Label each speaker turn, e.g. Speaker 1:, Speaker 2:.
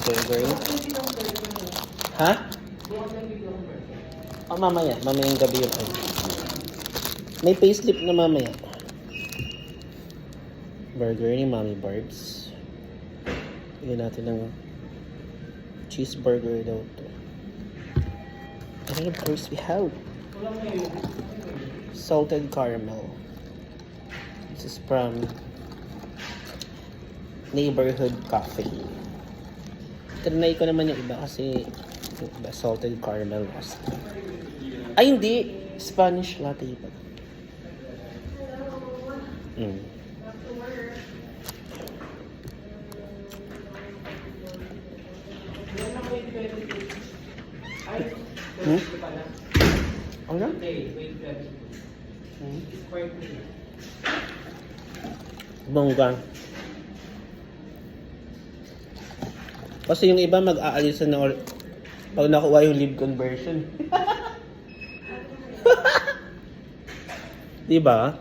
Speaker 1: burger. Ha? Oh, mamaya. Mamayang gabi yung ano. May payslip na mamaya. Burger ni Mommy Barbs. Bigyan natin ng cheeseburger daw to. And then of course we have salted caramel. This is from Neighborhood Cafe. Trinay ko naman yung iba kasi yung iba, salted caramel was. Ay hindi! Spanish latte pa. Ano? Bongga. Kasi yung iba mag-aalis na pag nakuha yung lead conversion. Diba?